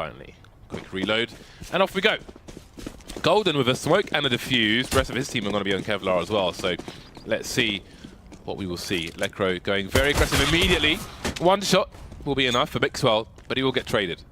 Finally, quick reload, and off we go. Golden with a smoke and a defuse. The rest of his team are going to be on Kevlar as well, so let's see what we will see. Lekro going very aggressive immediately. One shot will be enough for Mixwell, but he will get traded.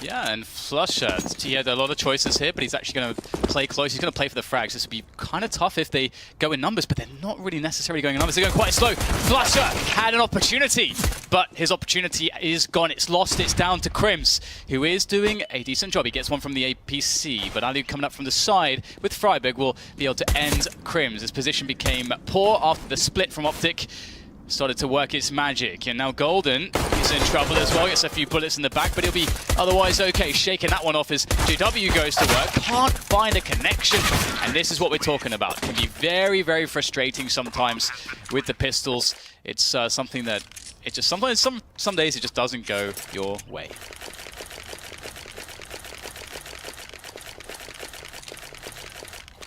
Yeah, and Flusher, he had a lot of choices here, but he's actually going to play close. He's going to play for the frags. This would be kind of tough if they go in numbers, but they're not really necessarily going in numbers. They're going quite slow. Flusher had an opportunity, but his opportunity is gone. It's lost. It's down to Crims, who is doing a decent job. He gets one from the APC, but Ali coming up from the side with Freiberg will be able to end Crims. His position became poor after the split from Optic. Started to work its magic, and now Golden is in trouble as well. Gets a few bullets in the back, but he'll be otherwise okay. Shaking that one off as JW goes to work. Can't find a connection, and this is what we're talking about. It can be very, very frustrating sometimes with the pistols. It's something that it just sometimes some days it just doesn't go your way.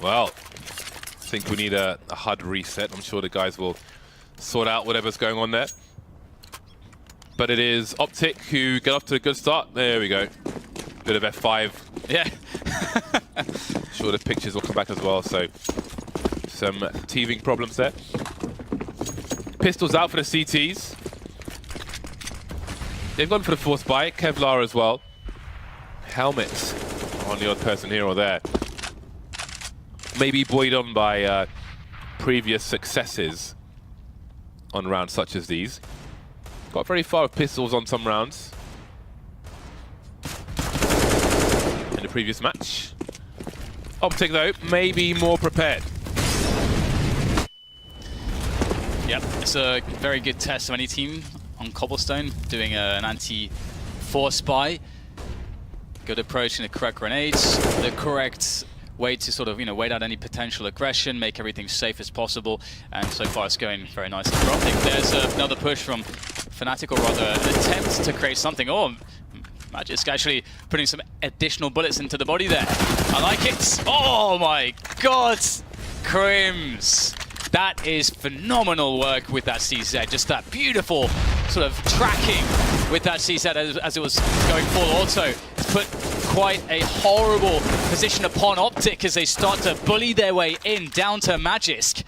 Well, I think we need a HUD reset. I'm sure the guys will sort out whatever's going on there. But it is Optic who get off to a good start. There we go. Bit of F5. Yeah. Sure the pictures will come back as well, so some teething problems there. Pistols out for the CTs. They've gone for the force buy. Kevlar as well. Helmets on the odd person here or there. Maybe buoyed on by previous successes on rounds such as these. Got very far with pistols on some rounds in the previous match. Optic though, maybe more prepared. Yep, it's a very good test of any team on Cobblestone, doing an anti-force buy. Good approach in the correct grenades, the correct way to sort of, wait out any potential aggression, make everything safe as possible, and so far it's going very nicely for Optic. There's another push from Fnatic, or rather an attempt to create something. Oh, Magisk actually putting some additional bullets into the body there. I like it. Oh my god, Crims. That is phenomenal work with that CZ. Just that beautiful sort of tracking with that CZ as it was going full auto. It's put quite a horrible position upon Optic as they start to bully their way in down to Magisk.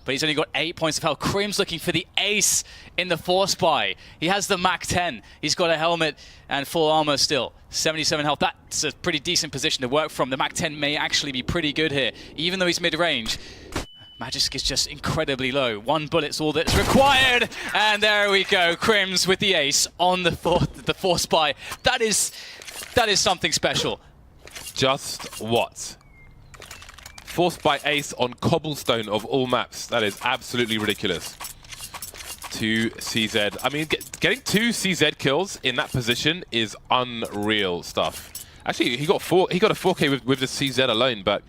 But he's only got 8 points of health. Crims looking for the ace in the force buy. He has the Mac 10. He's got a helmet and full armor still. 77 health. That's a pretty decent position to work from. The Mac 10 may actually be pretty good here, even though he's mid-range. Magisk is just incredibly low. One bullet's all that's required. And there we go. Crims with the ace on the force buy. That is something special. Just what? Forced by ace on Cobblestone of all maps. That is absolutely ridiculous. 2 CZ. I mean, getting 2 CZ kills in that position is unreal stuff. Actually, he got a 4K with the CZ alone, but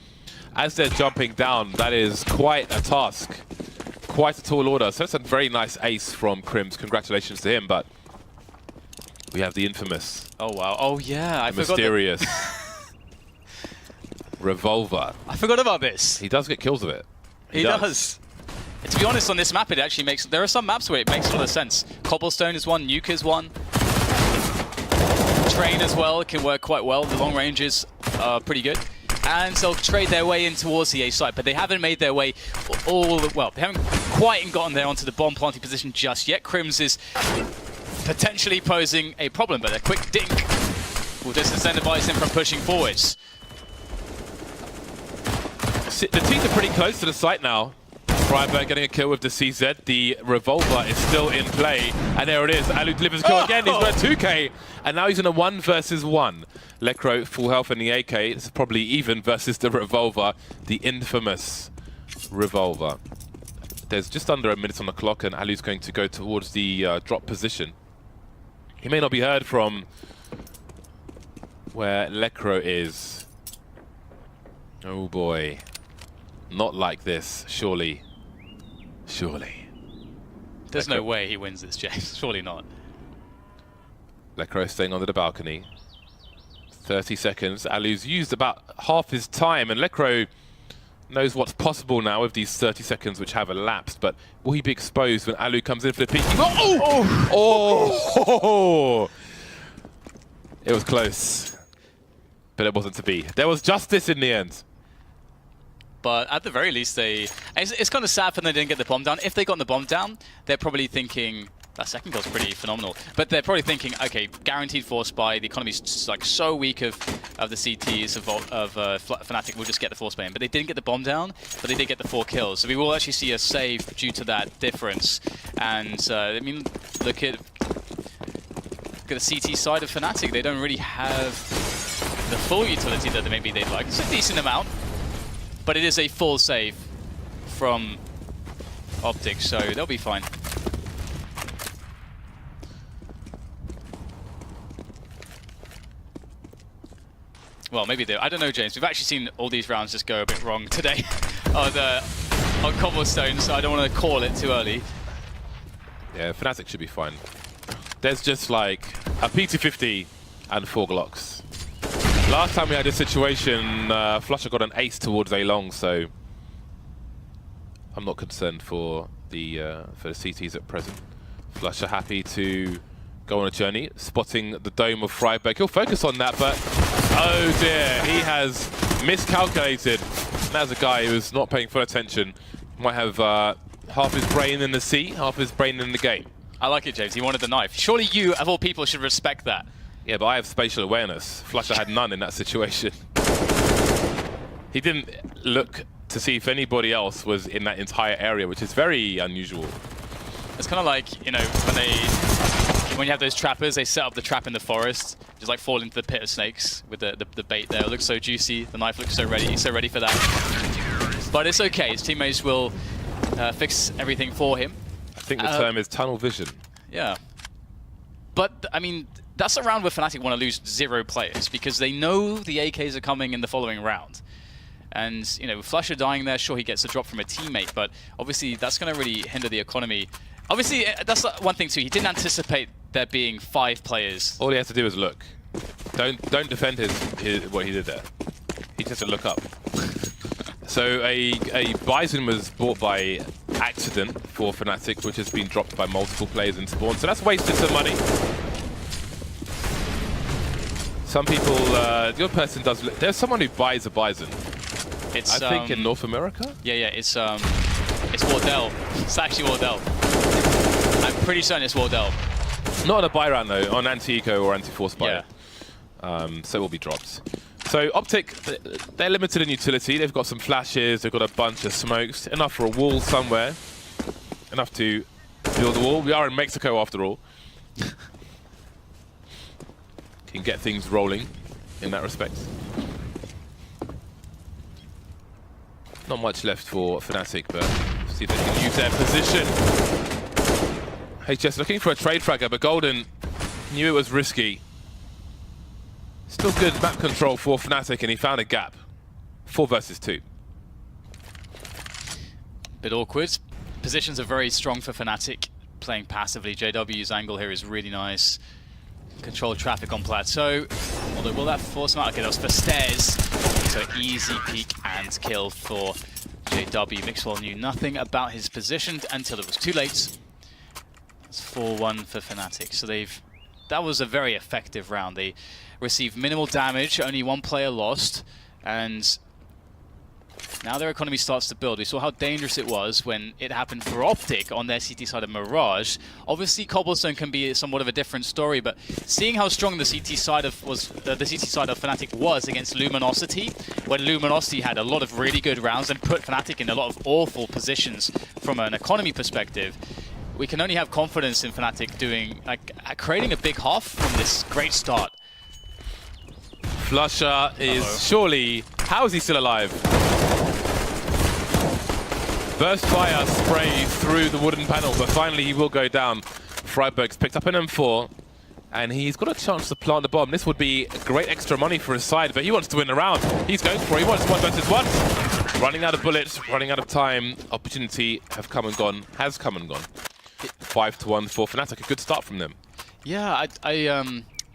as they're jumping down, that is quite a task. Quite a tall order. So that's a very nice ace from Crims. Congratulations to him, but we have the infamous. Oh, wow. Oh, yeah. I forgot. Mysterious. Revolver. I forgot about this. He does get kills with it. He does. And to be honest, on this map, it actually makes... There are some maps where it makes a lot of sense. Cobblestone is one, Nuke is one. Train as well can work quite well. The long ranges are pretty good. And they'll trade their way in towards the A site, but they haven't made their way well, they haven't quite gotten there onto the bomb planting position just yet. Crims is potentially posing a problem, but a quick dink will disincentivize him from pushing forwards. The teams are pretty close to the site now. Freiberg getting a kill with the CZ. The revolver is still in play. And there it is. Alu delivers a kill again. He's got a 2K. And now he's in a 1 versus 1. Lekro full health in the AK. It's probably even versus the revolver. The infamous revolver. There's just under a minute on the clock, and Alu's going to go towards the drop position. He may not be heard from where Lekro is. Oh boy. Not like this, surely. Surely. There's no way he wins this, James. Surely not. Lekro staying under the balcony. 30 seconds. Alu's used about half his time, and Lekro knows what's possible now with these 30 seconds which have elapsed, but will he be exposed when Alu comes in for the peek? Oh! Oh! It was close, but it wasn't to be. There was justice in the end. But at the very least, it's kind of sad when they didn't get the bomb down. If they got the bomb down, they're probably thinking, that second goal's pretty phenomenal. But they're probably thinking, okay, guaranteed force buy. The economy's like so weak of the CTs of Fnatic. We'll just get the force buy in. But they didn't get the bomb down, but they did get the 4 kills. So we will actually see a save due to that difference. And I mean, look at the CT side of Fnatic. They don't really have the full utility that maybe they'd like. It's a decent amount, but it is a full save from Optic, so they'll be fine. Well, maybe they. I don't know, James. We've actually seen all these rounds just go a bit wrong today on cobblestone, so I don't want to call it too early. Yeah, Fnatic should be fine. There's just like a P250 and 4 Glocks. Last time we had this situation, Flusher got an ace towards A long, so I'm not concerned for the CTs at present. Flusher happy to go on a journey, spotting the dome of Freiberg. He'll focus on that, but oh dear, he has miscalculated. And as a guy who's not paying full attention, might have half his brain in the sea, half his brain in the game. I like it, James. He wanted the knife. Surely you, of all people, should respect that. Yeah, but I have spatial awareness. Flusher had none in that situation. He didn't look to see if anybody else was in that entire area, which is very unusual. It's kind of like, you know, when you have those trappers, they set up the trap in the forest, just like fall into the pit of snakes with the bait there. It looks so juicy. The knife looks so ready. He's so ready for that. But it's okay. His teammates will fix everything for him. I think the term is tunnel vision. Yeah. But, I mean, that's a round where Fnatic want to lose 0 players because they know the AKs are coming in the following round. And, you know, with Flusher dying there, sure, he gets a drop from a teammate, but obviously that's going to really hinder the economy. Obviously, that's one thing too. He didn't anticipate there being 5 players. All he has to do is look. Don't defend what he did there. He just has to look up. So a Bison was bought by accident for Fnatic, which has been dropped by multiple players in spawn. So that's wasted some money. Some people, the other person does. There's someone who buys a Bison. It's I think in North America. Yeah, it's Wardell. It's actually Wardell. I'm pretty certain it's Wardell. Not on a buy round though, on anti-eco or anti-force buy. Yeah. So it will be dropped. So Optic, they're limited in utility. They've got some flashes, they've got a bunch of smokes, enough for a wall somewhere, enough to build a wall. We are in Mexico after all. Can get things rolling in that respect. Not much left for Fnatic, but see if they can use their position. HS looking for a trade fragger, but Golden knew it was risky. Still good map control for Fnatic, and he found a gap. 4 versus 2. Bit awkward. Positions are very strong for Fnatic, playing passively. JW's angle here is really nice. Control traffic on plateau. Although, will that force him out? Okay, that was for stairs. So easy peek and kill for JW. Mixwell knew nothing about his position until it was too late. It's 4-1 for Fnatic. So that was a very effective round. They received minimal damage, only 1 player lost, and now their economy starts to build. We saw how dangerous it was when it happened for Optic on their CT side of Mirage. Obviously, Cobblestone can be somewhat of a different story, but seeing how strong the CT side of Fnatic was against Luminosity, when Luminosity had a lot of really good rounds and put Fnatic in a lot of awful positions from an economy perspective, we can only have confidence in Fnatic doing, creating a big half from this great start. Flusher is surely... How is he still alive? Burst fire spray through the wooden panel, but finally he will go down. Freiberg's picked up an M4, and he's got a chance to plant the bomb. This would be great extra money for his side, but he wants to win the round. He's going for it. He wants 1 versus 1. Running out of bullets, running out of time. Opportunity has come and gone. 5-1 for Fnatic. A good start from them. Yeah,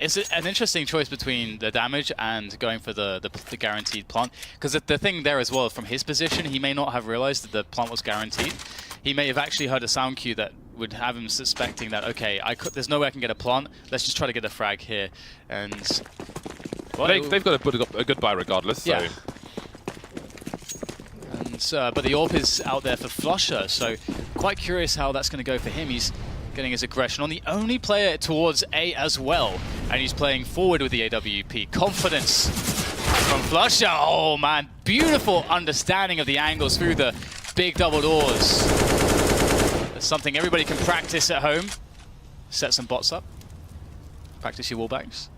It's an interesting choice between the damage and going for the guaranteed plant. Because the thing there as well, from his position, he may not have realized that the plant was guaranteed. He may have actually heard a sound cue that would have him suspecting that, okay, there's no way I can get a plant. Let's just try to get a frag here. And well, they've got to put a good buy regardless. So. Yeah. And, but the AWP is out there for Flusher, so quite curious how that's going to go for him. He's getting his aggression on the only player towards A as well, and he's playing forward with the AWP. Confidence from Flusher. Oh man, beautiful understanding of the angles through the big double doors. That's something everybody can practice at home. Set some bots up. Practice your wallbangs.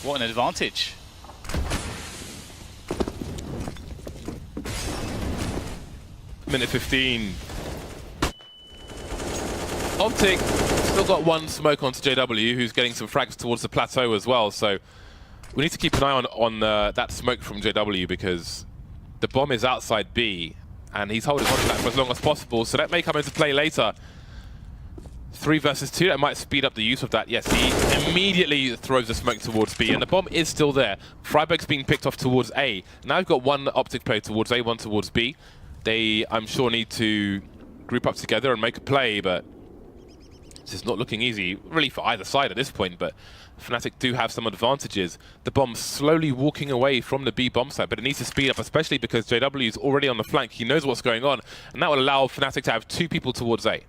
What an advantage. Minute 15. Optic still got one smoke onto JW, who's getting some frags towards the plateau as well. So we need to keep an eye on that smoke from JW, because the bomb is outside B, and he's holding on to that for as long as possible. So that may come into play later. 3 versus 2, that might speed up the use of that. Yes, he immediately throws the smoke towards B, and the bomb is still there. Freiburg's being picked off towards A. Now we've got one Optic player towards A, one towards B. They, I'm sure, need to group up together and make a play, but it's just not looking easy, really, for either side at this point. But Fnatic do have some advantages. The bomb slowly walking away from the B bomb site, but it needs to speed up, especially because JW is already on the flank. He knows what's going on, and that will allow Fnatic to have 2 people towards A.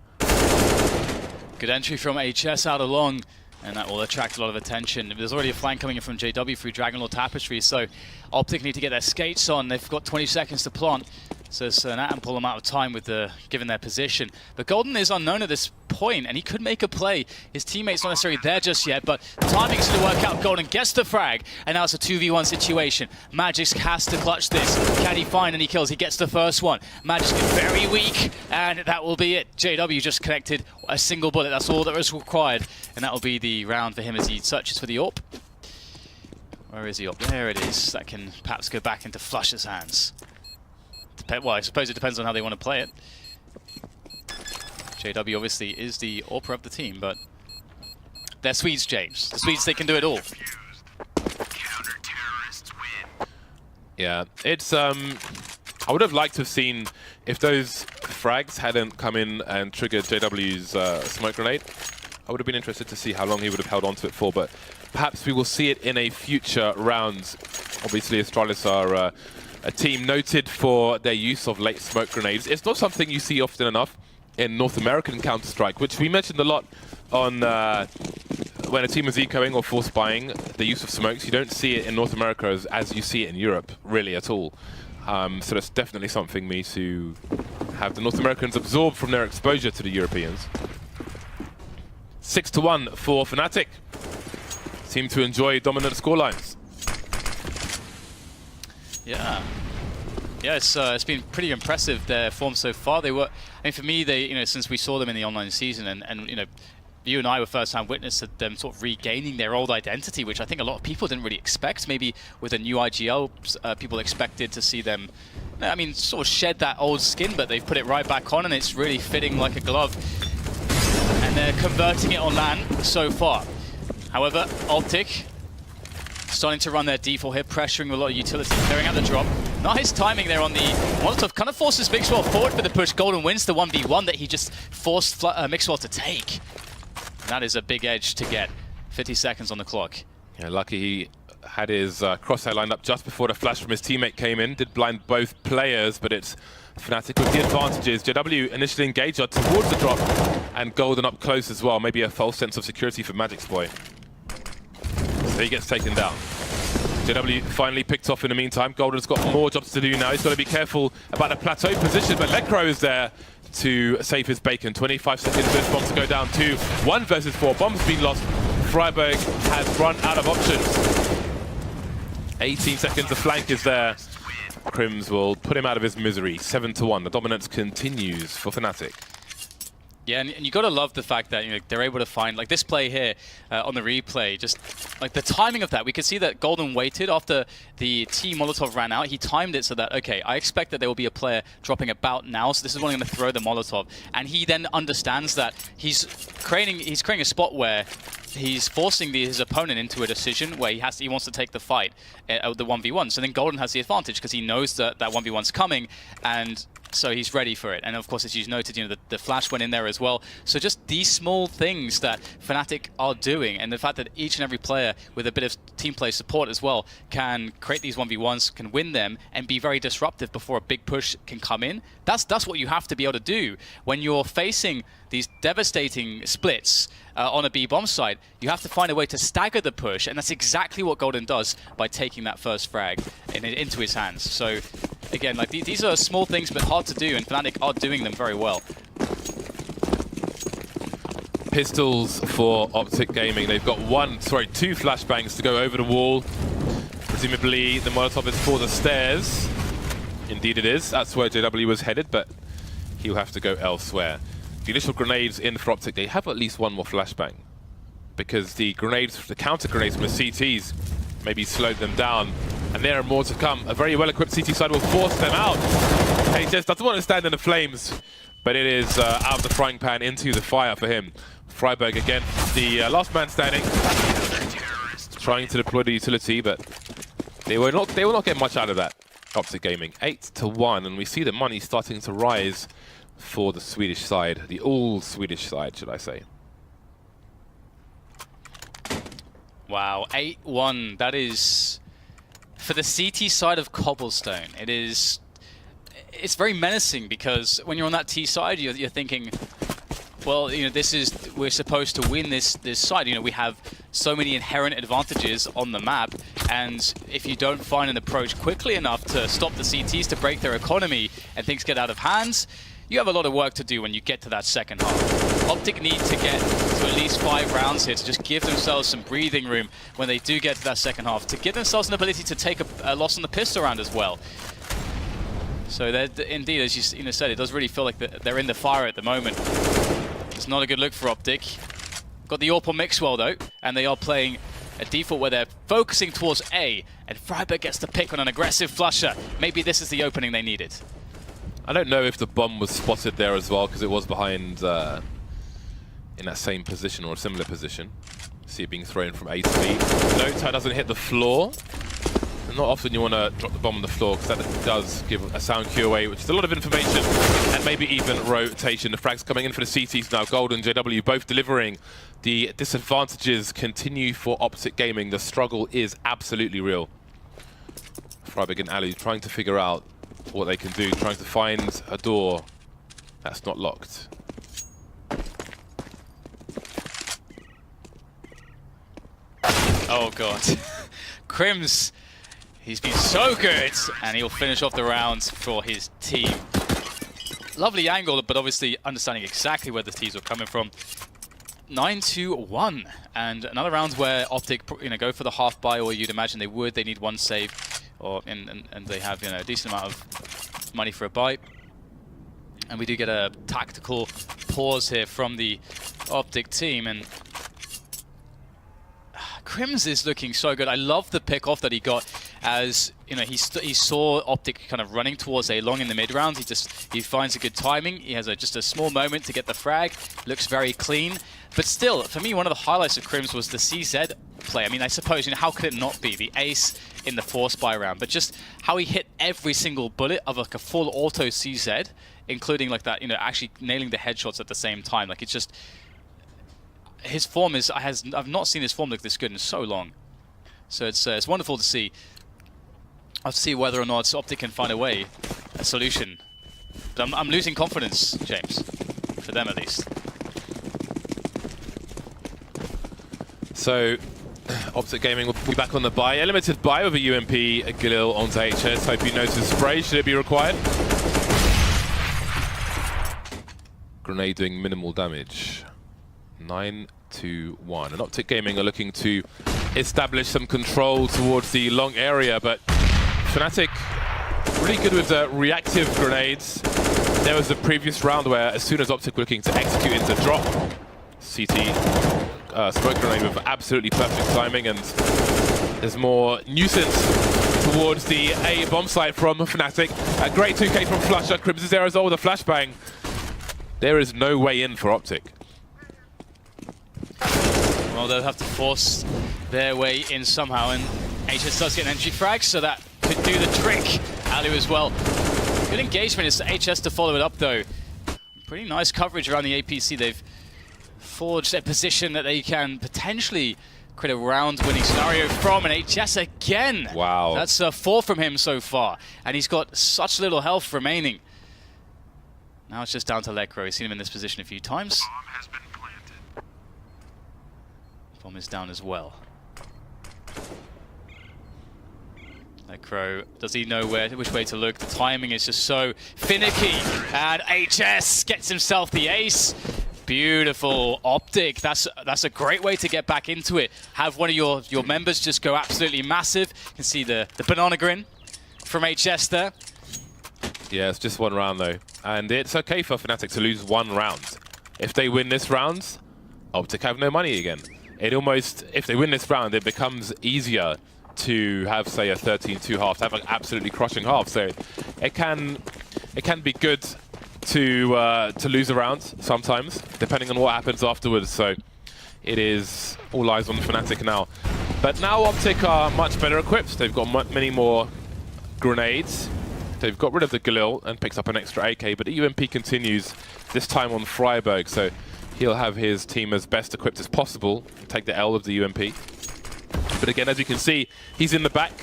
Good entry from HS out along, and that will attract a lot of attention. There's already a flank coming in from JW through Dragonlord Tapestry, so Optic need to get their skates on. They've got 20 seconds to plant, so it's an ample amount of time with given their position. But Golden is unknown at this point, and he could make a play. His teammate's not necessarily there just yet, but the timing's going to work out. Golden gets the frag, and now it's a 2v1 situation. Magisk has to clutch this. Can he find any kills? He gets the first one. Magisk is very weak, and that will be it. JW just connected a single bullet. That's all that was required, and that will be the round for him as he searches for the AWP. Where is the AWP? There it is. That can perhaps go back into Flusher's hands. Well, I suppose it depends on how they want to play it. JW obviously is the AWPer of the team, but they're Swedes, James. The Swedes, they can do it all. Yeah, it's I would have liked to have seen if those frags hadn't come in and triggered JW's smoke grenade. I would have been interested to see how long he would have held on to it for, but perhaps we will see it in a future round. Obviously, Astralis are a team noted for their use of late smoke grenades. It's not something you see often enough in North American Counter-Strike, which we mentioned a lot on when a team is ecoing or force buying the use of smokes. You don't see it in North America as you see it in Europe, really, at all. So that's definitely something we need to have the North Americans absorb from their exposure to the Europeans. 6-1 for Fnatic. Seem to enjoy dominant scorelines. Yeah, it's been pretty impressive, their form so far. They were, I mean, for me, since we saw them in the online season, and you and I were first-hand witness to them sort of regaining their old identity, which I think a lot of people didn't really expect. Maybe with a new IGL, people expected to see them, I mean, sort of shed that old skin, but they've put it right back on, and it's really fitting like a glove. And they're converting it on LAN so far. However, Optic starting to run their default here, pressuring a lot of utility, clearing out the drop. Nice timing there on the Molotov. Kind of forces Mixwell forward for the push. Golden wins the 1v1 that he just forced Mixwell to take. And that is a big edge to get. 50 seconds on the clock. Yeah, lucky he had his crosshair lined up just before the flash from his teammate came in. Did blind both players, but it's Fnatic with the advantages. JW initially engaged towards the drop, and Golden up close as well. Maybe a false sense of security for Magic's boy. So he gets taken down. JW finally picked off in the meantime. Golden's got more jobs to do now. He's got to be careful about the plateau position, but Lekro is there to save his bacon. 25 seconds for this bomb to go down to 1 versus 4. Bomb's been lost. Freiburg has run out of options. 18 seconds, the flank is there. Crims will put him out of his misery. 7-1. The dominance continues for Fnatic. Yeah, and you got to love the fact that they're able to find like this play here on the replay. Just like the timing of that, we could see that Golden waited after the T Molotov ran out. He timed it so that okay, I expect that there will be a player dropping about now, so this is when I'm going to throw the Molotov. And he then understands that he's creating a spot where he's forcing his opponent into a decision where he wants to take the fight, the 1v1. So then Golden has the advantage because he knows that that 1v1's coming, and so he's ready for it. And of course, as you noted, the flash went in there as well. So just these small things that Fnatic are doing, and the fact that each and every player with a bit of team play support as well can create these 1v1s, can win them, and be very disruptive before a big push can come in. That's what you have to be able to do when you're facing these devastating splits on a B-bomb side. You have to find a way to stagger the push, and that's exactly what Golden does by taking that first frag into his hands. So again, like these are small things but hard to do, and Fnatic are doing them very well. Pistols for Optic Gaming. They've got two flashbangs to go over the wall. Presumably the Molotov is for the stairs. Indeed it is. That's where JW was headed, but he'll have to go elsewhere. The initial grenades in for Optic, they have at least one more flashbang, because the counter grenades from the CTs maybe slowed them down, and there are more to come. A very well-equipped CT side will force them out. ECS doesn't want to stand in the flames, but it is out of the frying pan into the fire for him. Freiburg again, the last man standing, trying to deploy the utility, but they will not get much out of that. Optic Gaming 8-1, and we see the money starting to rise for the Swedish side, the all-Swedish side, should I say. Wow, 8-1. That is, for the CT side of Cobblestone, it's very menacing, because when you're on that T side, you're thinking, well, we're supposed to win this side. We have so many inherent advantages on the map, and if you don't find an approach quickly enough to stop the CTs, to break their economy, and things get out of hands, you have a lot of work to do when you get to that second half. Optic need to get to at least 5 rounds here to just give themselves some breathing room when they do get to that second half, to give themselves an ability to take a loss on the pistol round as well. So indeed, as you said, it does really feel like they're in the fire at the moment. It's not a good look for Optic. Got the AWP on Mixwell though, and they are playing a default where they're focusing towards A, and Freiburg gets the pick on an aggressive flusher. Maybe this is the opening they needed. I don't know if the bomb was spotted there as well, because it was behind in that same position or a similar position. See it being thrown from A to B. Note how it doesn't hit the floor. And not often you want to drop the bomb on the floor, because that does give a sound cue away, which is a lot of information, and maybe even rotation. The frags coming in for the CTs now. Gold and JW both delivering. The disadvantages continue for Optic Gaming. The struggle is absolutely real. Freiburg and Ali trying to figure out what they can do, trying to find a door that's not locked. Oh god. Crims, he's been so good, and he'll finish off the rounds for his team. Lovely angle, but obviously understanding exactly where the T's were coming from. 9-1, and another round where Optic go for the half buy, or you'd imagine they would. They need one save, and they have a decent amount of money for a buy. And we do get a tactical pause here from the Optic team, and Crims is looking so good. I love the pick off that he got, as he saw Optic kind of running towards A long in the mid round. He finds a good timing. He has just a small moment to get the frag. Looks very clean. But still, for me, one of the highlights of Crims was the CZ play. I mean, I suppose, how could it not be? The ace in the 4-spy round, but just how he hit every single bullet of like a full auto CZ, including like that, actually nailing the headshots at the same time. Like, it's just, his form I've not seen his form look this good in so long. So it's wonderful to see. I'll see whether or not Optic can find a solution. But I'm losing confidence, James, for them at least. So, Optic Gaming will be back on the buy. A limited buy with a UMP, a Galil onto HS. Hope you notice spray. Should it be required? Grenade doing minimal damage. 9-1. And Optic Gaming are looking to establish some control towards the long area, but Fnatic really good with the reactive grenades. There was the previous round where as soon as Optic were looking to execute into drop, CT smoke grenade with absolutely perfect timing, and there's more nuisance towards the A bomb site from Fnatic. A great 2K from Flusher. Crimson Aerosol with a flashbang. There is no way in for Optic. Well, they'll have to force their way in somehow, and HS does get an entry frag, so that could do the trick. Alu as well. Good engagement. It's HS to follow it up, though. Pretty nice coverage around the APC. They've forged a position that they can potentially create a round-winning scenario from, and HS again. Wow. That's a 4 from him so far, and he's got such little health remaining. Now it's just down to Lekro. We've seen him in this position a few times. Bomb has been planted. Bomb is down as well. Lekro, does he know which way to look? The timing is just so finicky, and HS gets himself the ace. Beautiful Optic. That's a great way to get back into it. Have one of your members just go absolutely massive. You can see the banana grin from HS there. Yeah, it's just one round though. And it's okay for Fnatic to lose one round. If they win this round, Optic have no money again. It almost, if they win this round, it becomes easier to have, say, a 13-2 half, to have an absolutely crushing half. So it can be good to lose a round sometimes, depending on what happens afterwards. So it is all eyes on Fnatic now. But now Optic are much better equipped. They've got many more grenades. They've got rid of the Galil and picks up an extra AK, but the UMP continues, this time on Freiburg. So he'll have his team as best equipped as possible, take the L of the UMP. But again, as you can see, he's in the back,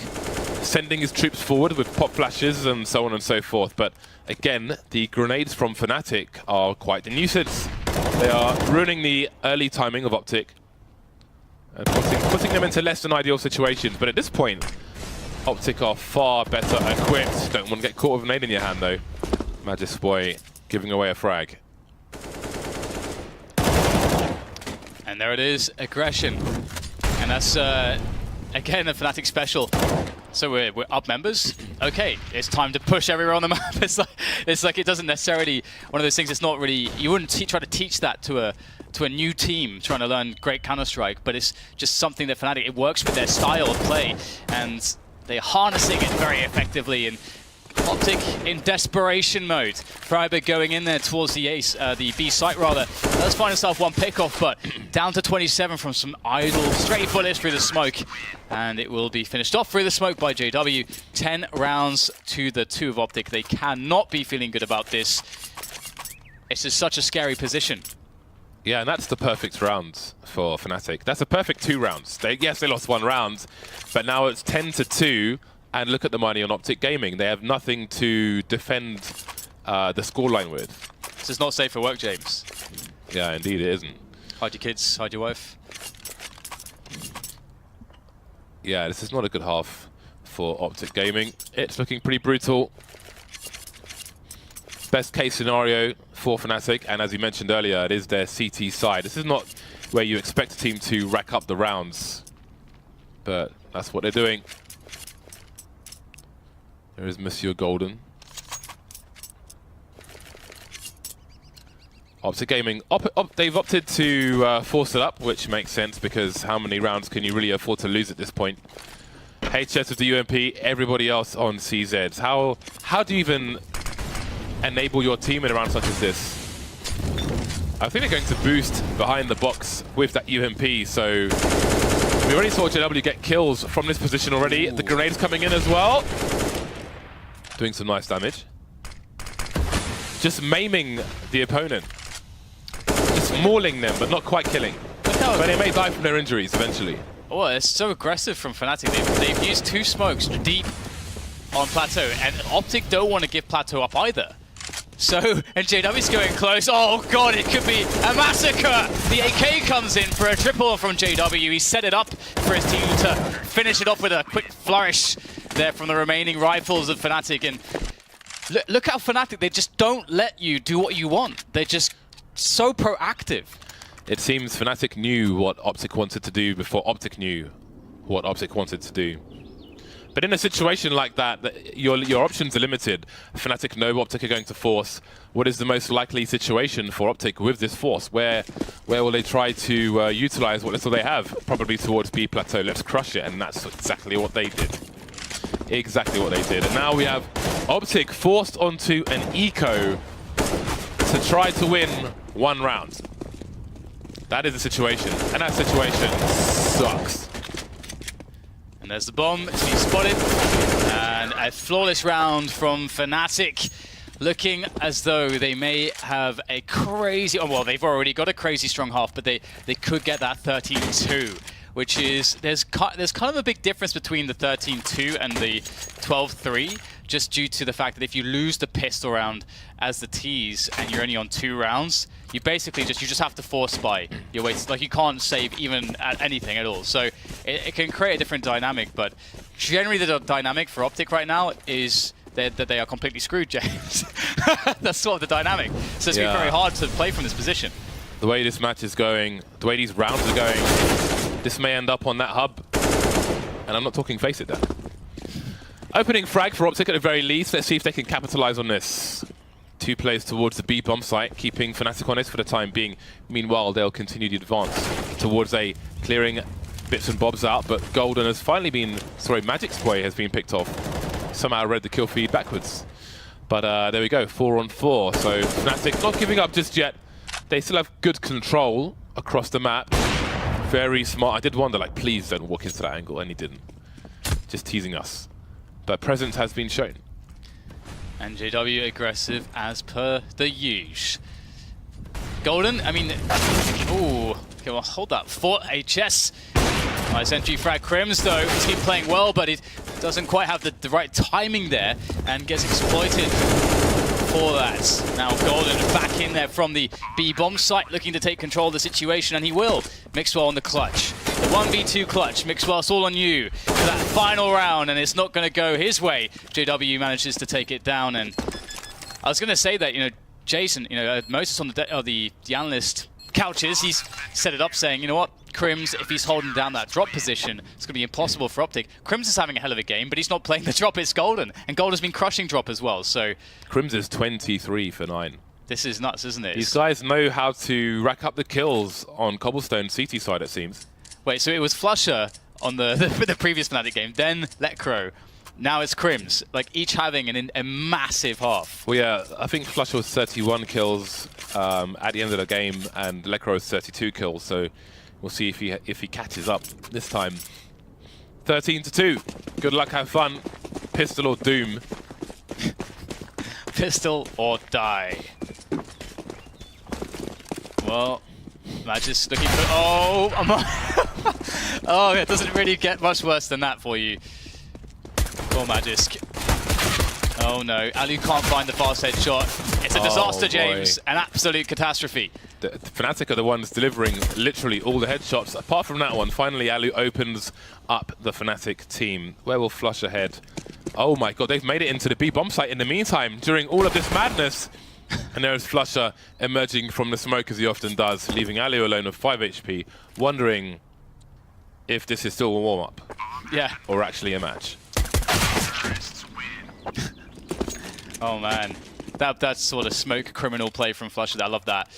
sending his troops forward with pop flashes and so on and so forth. But again, the grenades from Fnatic are quite the nuisance. They are ruining the early timing of Optic and putting them into less than ideal situations. But at this point, Optic are far better equipped. Don't want to get caught with a nade in your hand though. Magisboy giving away a frag. And there it is, aggression. And that's, again, a Fnatic special. So we're up members. Okay, it's time to push everywhere on the map. It's like it doesn't necessarily, one of those things, it's not really, you wouldn't try to teach that to a new team trying to learn great Counter-Strike, but it's just something that Fnatic, it works with their style of play, and they're harnessing it very effectively. And Optic in desperation mode. Freiburg going in there towards the ace, the B site rather. Does find himself one pickoff, but down to 27 from some idle stray bullets through the smoke. And it will be finished off through the smoke by JW. 10 rounds to the 2 of Optic. They cannot be feeling good about this. It's just such a scary position. Yeah, and that's the perfect round for Fnatic. That's a perfect 2 rounds. Yes, they lost 1 round, but now it's 10-2. And look at the money on Optic Gaming. They have nothing to defend the scoreline with. This is not safe for work, James. Yeah, indeed it isn't. Hide your kids, hide your wife. Yeah, this is not a good half for Optic Gaming. It's looking pretty brutal. Best case scenario for Fnatic, and as you mentioned earlier, it is their CT side. This is not where you expect a team to rack up the rounds, but that's what they're doing. There is Monsieur Golden. Optic Gaming, they've opted to force it up, which makes sense because how many rounds can you really afford to lose at this point? HS with the UMP, everybody else on CZs. How do you even enable your team in a round such as this? I think they're going to boost behind the box with that UMP, so we already saw JW get kills from this position already. Ooh. The grenade's coming in as well. Doing some nice damage. Just maiming the opponent. Just mauling them, but not quite killing. But they may die from their injuries eventually. Oh, it's so aggressive from Fnatic. They've used 2 smokes deep on Plateau, and Optic don't want to give Plateau up either. So, and JW's going close. Oh god, it could be a massacre! The AK comes in for a triple from JW. He set it up for his team to finish it off with a quick flourish there from the remaining rifles of Fnatic. And look how Fnatic, they just don't let you do what you want. They're just so proactive. It seems Fnatic knew what Optic wanted to do before Optic knew what Optic wanted to do. But in a situation like that, your options are limited. Fnatic know Optic are going to force. What is the most likely situation for Optic with this force? Where will they try to utilize what little they have? Probably towards B plateau. Let's crush it, and that's exactly what they did. Exactly what they did. And now we have Optic forced onto an eco to try to win 1 round. That is the situation, and that situation sucks. And there's the bomb, it's been spotted. And a flawless round from Fnatic, looking as though they may have a crazy, oh, well, they've already got a crazy strong half, but they could get that 13-2, which is, there's kind of a big difference between the 13-2 and the 12-3, just due to the fact that if you lose the pistol round as the tease and you're only on 2 rounds, you basically just have to force spy your way. Like, you can't save even at anything at all. So it can create a different dynamic, but generally the dynamic for Optic right now is that they are completely screwed, James. That's sort of the dynamic. So it's been very hard to play from this position. The way this match is going, the way these rounds are going, this may end up on that hub. And I'm not talking face it down. Opening frag for Optic at the very least. Let's see if they can capitalize on this. 2 players towards the B bomb site, keeping Fnatic on it for the time being. Meanwhile, they'll continue to advance towards A, clearing bits and bobs out, but Golden has finally been, Magic's play has been picked off. Somehow read the kill feed backwards. But there we go, 4 on 4. So Fnatic not giving up just yet. They still have good control across the map. Very smart. I did wonder, like, please don't walk into that angle, and he didn't. Just teasing us. But presence has been shown. And JW aggressive as per the usual. Golden, I mean, ooh, okay, well, hold that fort, HS. Nice entry frag. Crims, though, he's been playing well, but it doesn't quite have the right timing there and gets exploited for that. Now Golden back in there from the B bomb site, looking to take control of the situation, and he will. Mixwell on the clutch. The 1v2 clutch. Mixwell's all on you for that final round, and it's not going to go his way. JW manages to take it down, and I was going to say that, you know, Jason, you know, Moses on the analyst couches, he's set it up saying, you know what, Crims, if he's holding down that drop position, it's going to be impossible for Optic. Crims is having a hell of a game, but he's not playing the drop, it's Golden. And Golden's been crushing drop as well, so... Crims is 23 for 9. This is nuts, isn't it? These guys know how to rack up the kills on Cobblestone CT side, it seems. Wait, so it was Flusher on the previous Fnatic game, then Letcro, now it's Crims, like each having a massive half. Well, yeah, I think Flusher was 31 kills at the end of the game, and Letcro was 32 kills, so we'll see if he catches up this time. 13-2. Good luck, have fun. Pistol or doom. Pistol or die. Well, Magic's looking for... Oh, oh, it doesn't really get much worse than that for you. Poor Magisk. Oh no, Alu can't find the fast headshot. It's a disaster, James. An absolute catastrophe. The Fnatic are the ones delivering literally all the headshots. Apart from that one, finally Alu opens up the Fnatic team. Where will Flush ahead? Oh my god, they've made it into the B bomb site in the meantime during all of this madness. And there is Flusher emerging from the smoke as he often does, leaving Alu alone with 5 HP, wondering if this is still a warm-up. Yeah. Or actually a match. Oh man, that sort of smoke criminal play from Flusher, I love that.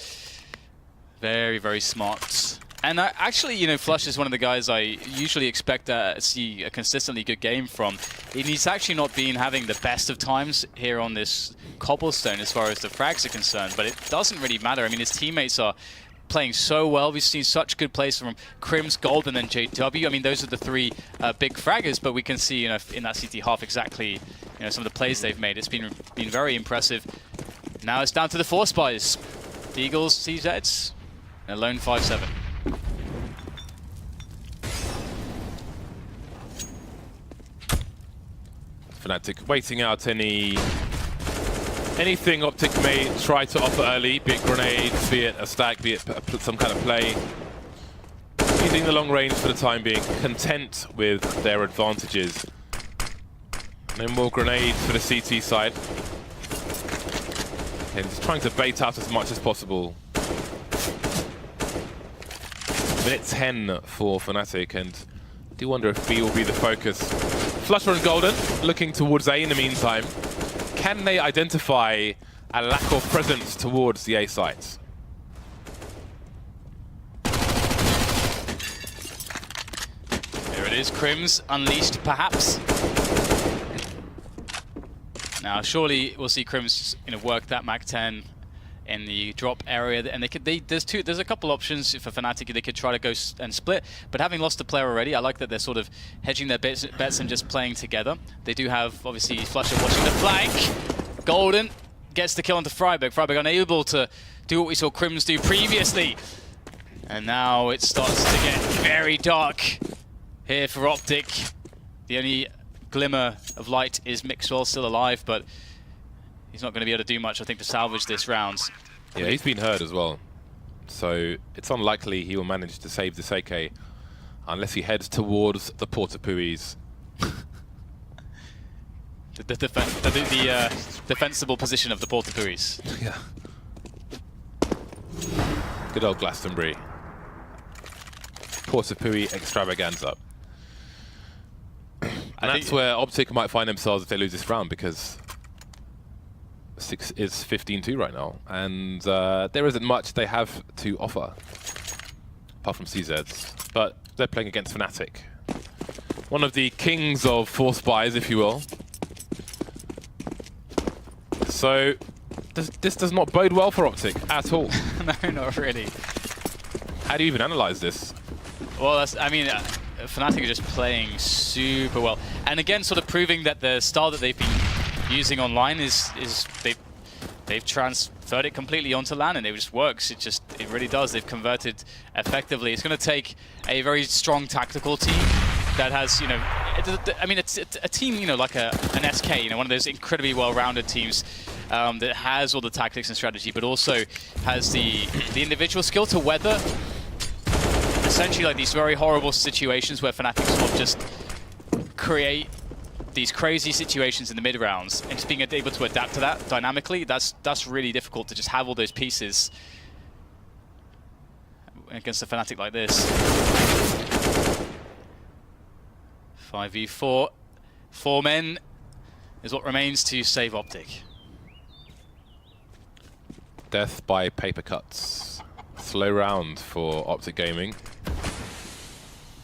Very, very smart. And actually, you know, Flush is one of the guys I usually expect to see a consistently good game from. And he's actually not been having the best of times here on this Cobblestone as far as the frags are concerned, but it doesn't really matter. I mean, his teammates are playing so well. We've seen such good plays from Crims, Golden, and JW. I mean, those are the 3 big fraggers, but we can see, you know, in that CT half exactly, you know, some of the plays they've made. It's been very impressive. Now it's down to the 4 spies. The Eagles, CZs, and a lone 5-7. Fnatic waiting out anything Optic may try to offer early, be it grenades, be it a stack, be it some kind of play. Using the long range for the time being, content with their advantages. No more grenades for the CT side. And just trying to bait out as much as possible. Minute 10 for Fnatic, and I do wonder if B will be the focus Flutter and Golden looking towards A in the meantime. Can they identify a lack of presence towards the A sites? Here it is, Crims unleashed perhaps. Now surely we'll see Crims work that Mach 10 in the drop area, and there's a couple options for Fnatic. They could try to go and split, but having lost a player already, I like that they're sort of hedging their bets and just playing together. They do have obviously Flusher watching the flank. Golden gets the kill onto Freiburg. Freiburg unable to do what we saw Crims do previously, and now it starts to get very dark here for Optic. The only glimmer of light is Mixwell still alive, but he's not going to be able to do much, I think, to salvage this round. Yeah, he's been hurt as well. So it's unlikely he will manage to save the Seike unless he heads towards the Portapuis. the defensible position of the Portapuis. Yeah. Good old Glastonbury. Portapui extravaganza. And that's where Optic might find themselves if they lose this round, because 6 is 15-2 right now, and there isn't much they have to offer apart from CZs, but they're playing against Fnatic, one of the kings of force buys, if you will. So this does not bode well for Optic at all. No, not really. How do you even analyze this? Well, Fnatic are just playing super well, and again, sort of proving that the style that they've been using online is they've transferred it completely onto LAN, and it just works. It really does. They've converted effectively. It's going to take a very strong tactical team that has, it's a team, like an SK, one of those incredibly well-rounded teams that has all the tactics and strategy, but also has the individual skill to weather essentially like these very horrible situations where Fnatic sort of just create these crazy situations in the mid rounds, and just being able to adapt to that dynamically, that's really difficult to just have all those pieces against a Fnatic like this. 5v4, 4 men is what remains to save Optic. Death by paper cuts. Slow round for Optic Gaming.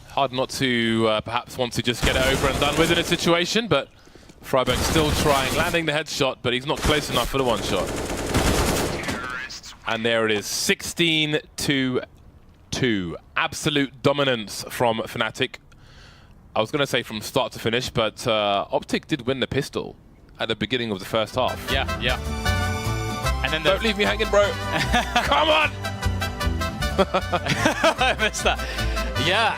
Hard not to perhaps want to just get it over and done with in a situation, but Freiburg still trying, landing the headshot, but he's not close enough for the one shot. And there it is, 16-2. Absolute dominance from Fnatic. I was going to say from start to finish, but Optic did win the pistol at the beginning of the first half. Yeah. And then don't leave me hanging, bro. Come on! I missed that. Yeah,